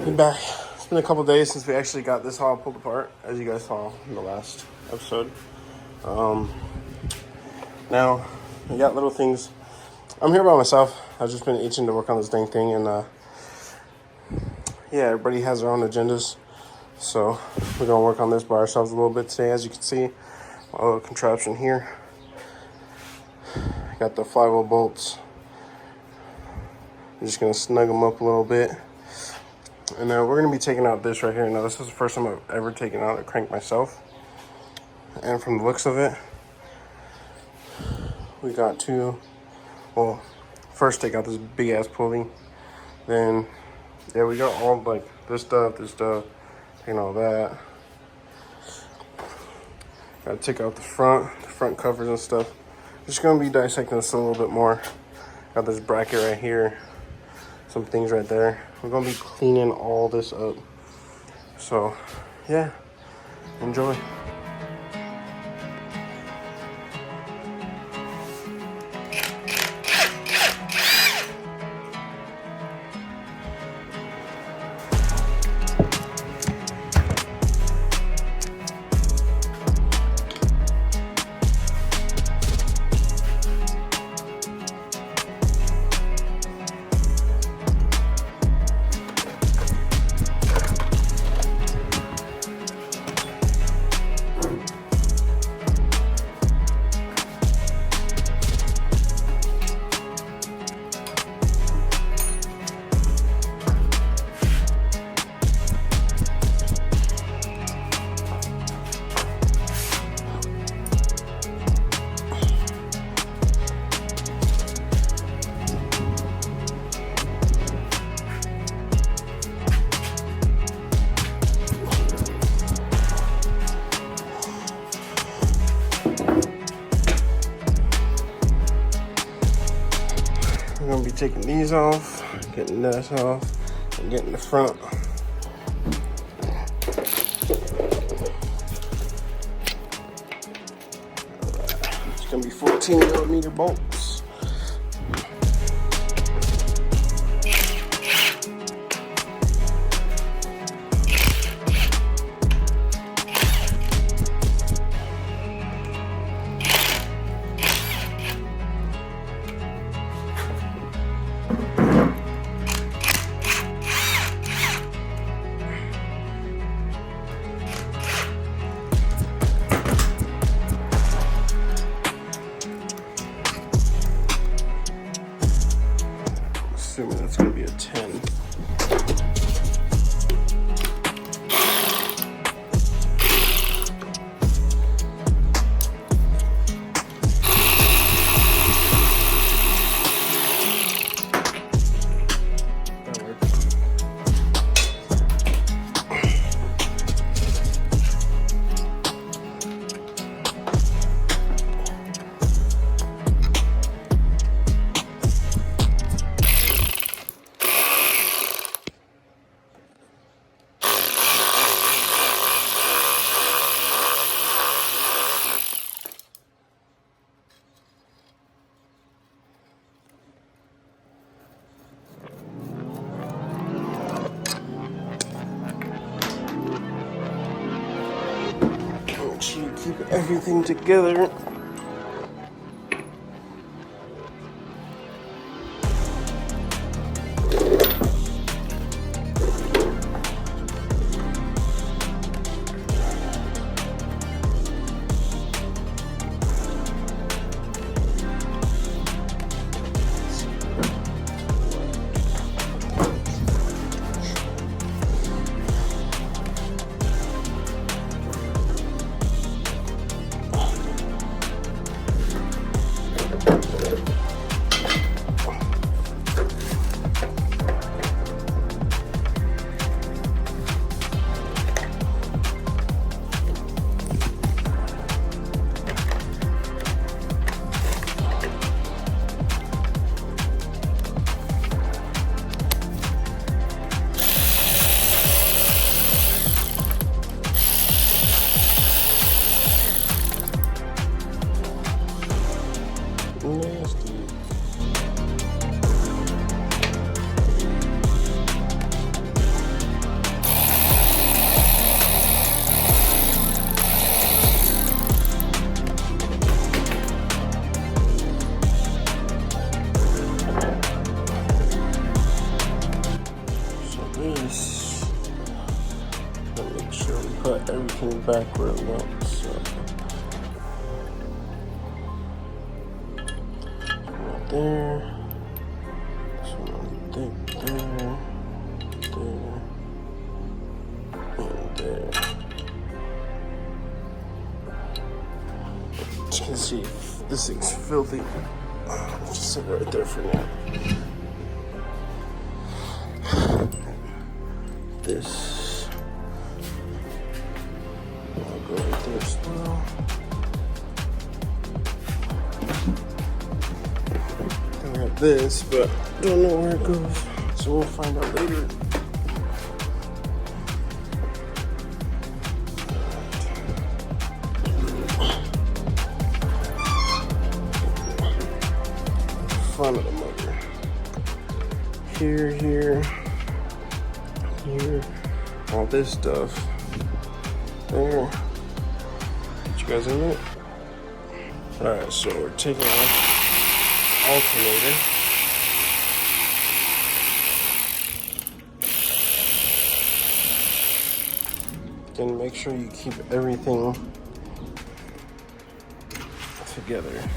I'm back. It's been a couple days since we actually got this all pulled apart, as you guys saw in the last episode. Now, we got little things. I'm here by myself. I've just been itching to work on this dang thing, and yeah, everybody has their own agendas. So we're gonna work on this by ourselves a little bit today. As you can see, my little contraption here. Got the flywheel bolts. I'm just gonna snug them up a little bit. And we're going to be taking out this right here. Now, this is the first time I've ever taken out a crank myself. And from the looks of it, we got to, well, first take out this big-ass pulley. Then, yeah, we got all, like, this stuff, taking all that. Got to take out the front covers and stuff. Just going to be dissecting this a little bit more. Got this bracket right here. Some things right there. We're gonna be cleaning all this up. So, yeah, enjoy. I'm gonna be taking these off, getting this off, and getting the front. It's gonna be 14mm bolts. Assuming that's gonna be a 10. That works. Make sure you keep everything together. came back where it went, so. Right there. So there, and there. As you can see, this thing's filthy. I'll just sit it right there for now. This, I'll go right there as well. I got this, but don't know where it goes, so we'll find out later. Front of the motor. Here, all this stuff. There. Get you guys in it. Alright, so we're taking off alternator. Again, make sure you keep everything together.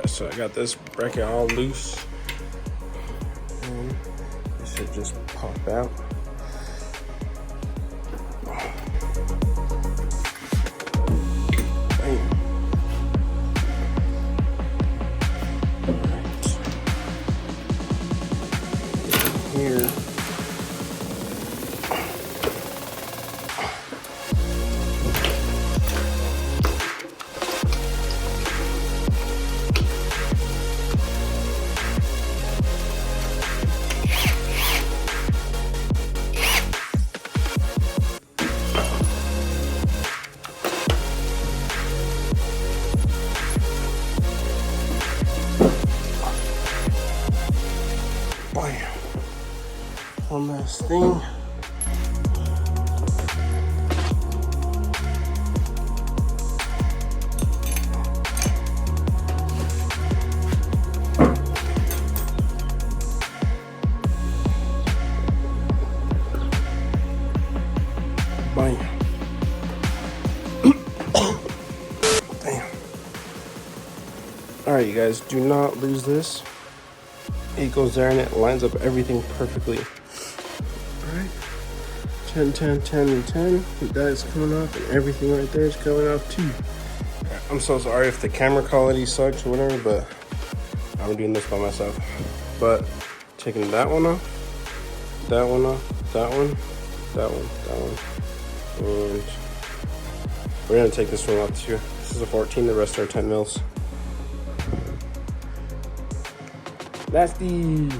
So I got this bracket all loose, and it should just pop out. Bam. Right. Here. One last thing. Bam. Damn. Alright, you guys, do not lose this. It goes there and it lines up everything perfectly. Alright. 10, 10, 10, and 10. That is coming off, and everything right there is coming off too. I'm so sorry if the camera quality sucks or whatever, but I'm doing this by myself. But taking that one off, that one off, that one, that one, that one. And we're gonna take this one off too. This is a 14, the rest are 10 mils. Nasty.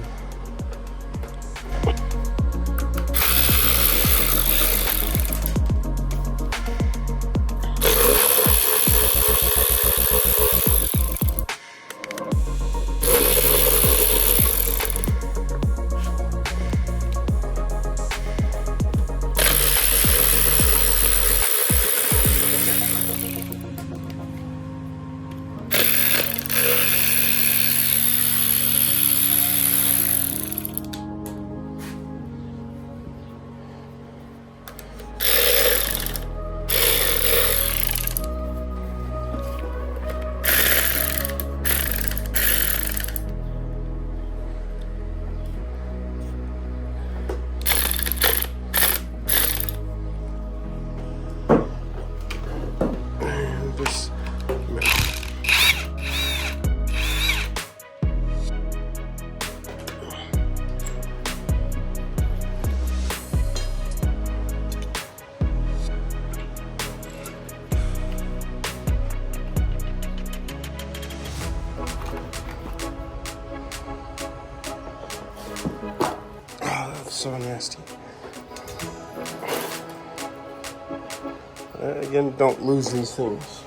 so nasty. Again, don't lose these things.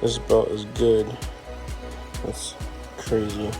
This belt is good. That's crazy.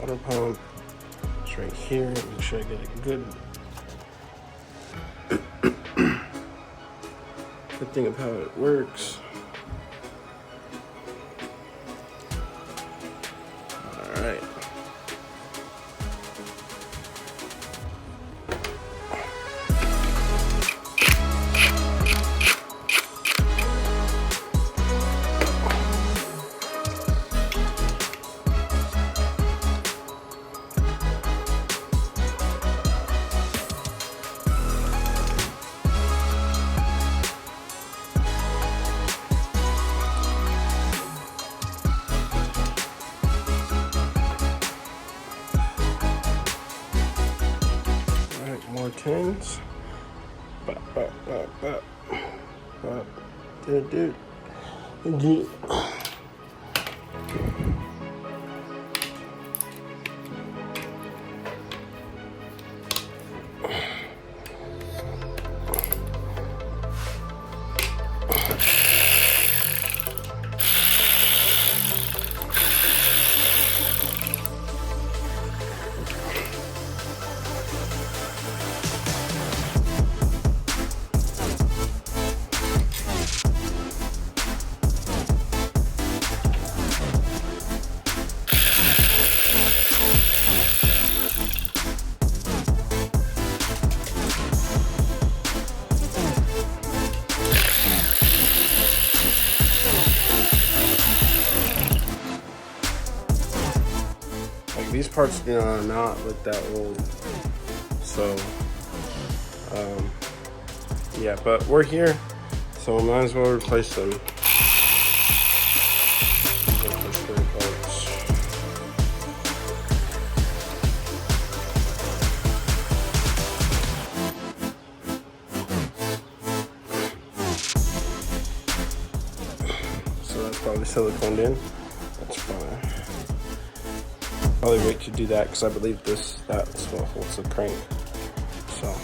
Water pump. It's right here. Make sure I get a good thing of how it works. All right. More tins. Dude. These parts, are not like that old, so yeah, but we're here, so we might as well replace them. So that's probably siliconed in. That's fine. Probably wait to do that because I believe that's what holds the crank. So.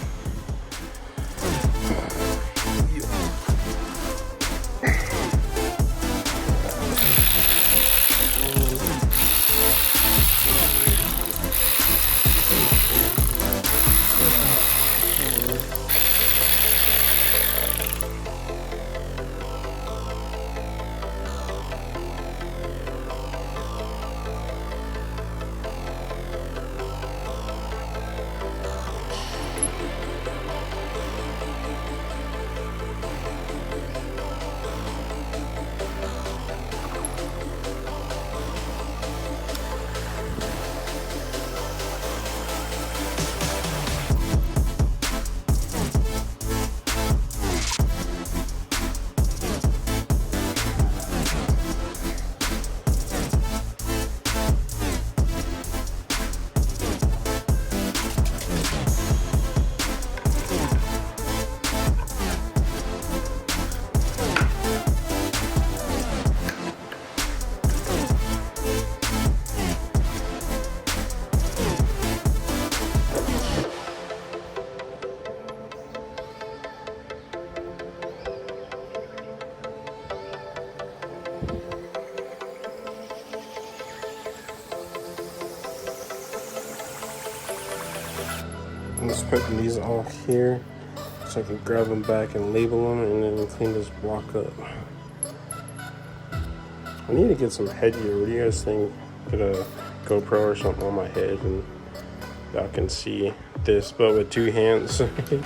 I'm just putting these all here so I can grab them back and label them and then clean this block up. I need to get some headgear. What do you guys think? Get a GoPro or something on my head and y'all can see this, but with 2 hands. Let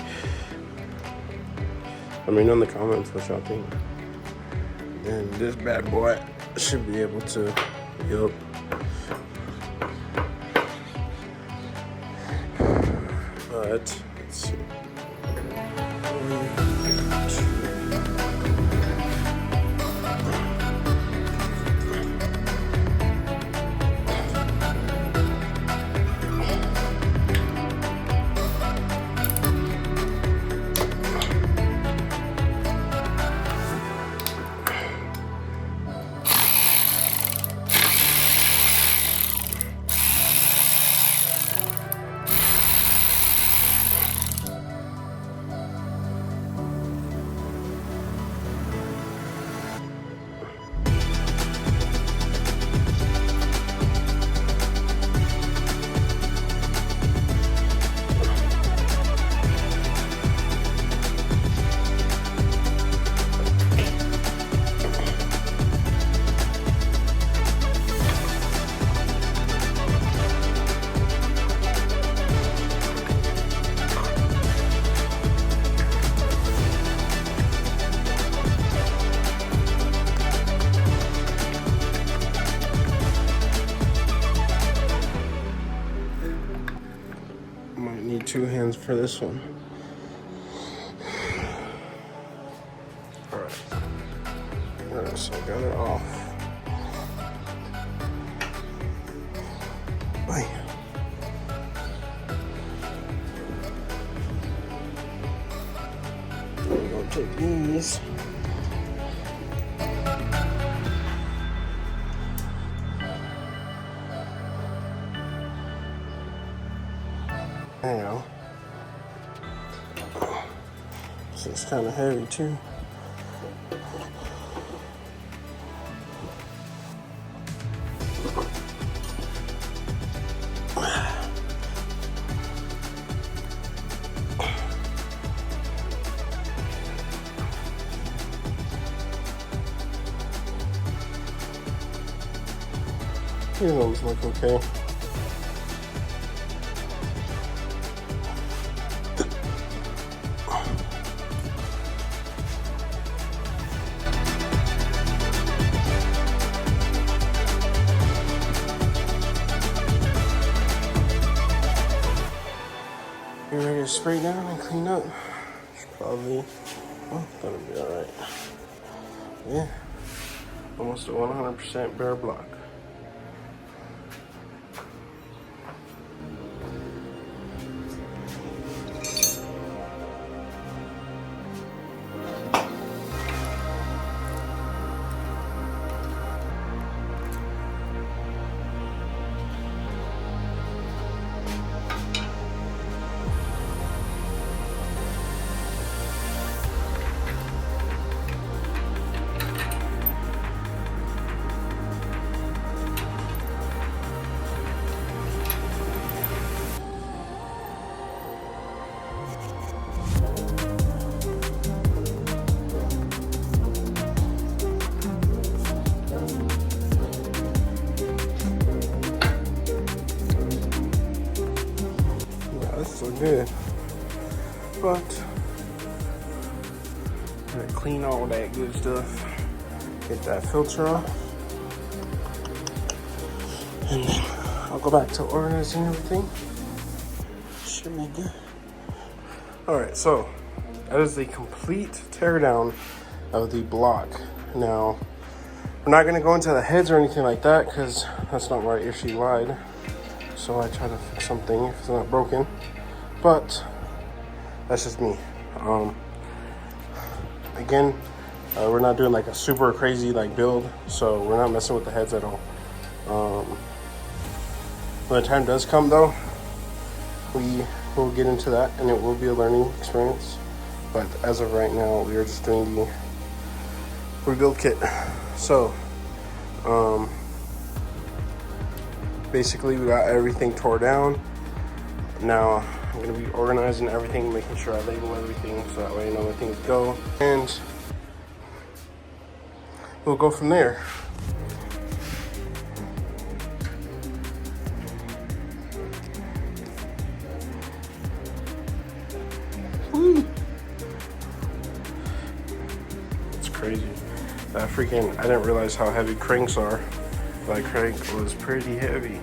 me know in the comments what y'all think. And this bad boy should be able to, yup. But let's see. Might need 2 hands for this one. Alright, so I got it off. Bye. I'm gonna take these. There you go. So it's kind of heavy too. These ones look okay. You ready to spray down and clean up? Should probably, oh, that'll be alright. Yeah, almost a 100% bare block. So good, but I'm gonna clean all that good stuff, get that filter off, and then I'll go back to organizing everything. Should be good. All right, so that is the complete teardown of the block. Now, we're not gonna go into the heads or anything like that because that's not where I issue lied. So I try to fix something if it's not broken. But that's just me. Again, we're not doing like a super crazy like build, so we're not messing with the heads at all. When the time does come though, we will get into that and it will be a learning experience. But as of right now, we are just doing the rebuild kit. So basically we got everything tore down. Now I'm gonna be organizing everything, making sure I label everything so that way I know where things go. And we'll go from there. Woo. It's crazy. That freaking, I didn't realize how heavy cranks are. That crank was pretty heavy.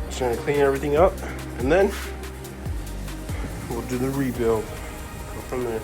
Just gonna clean everything up and then we'll do the rebuild. Go from there.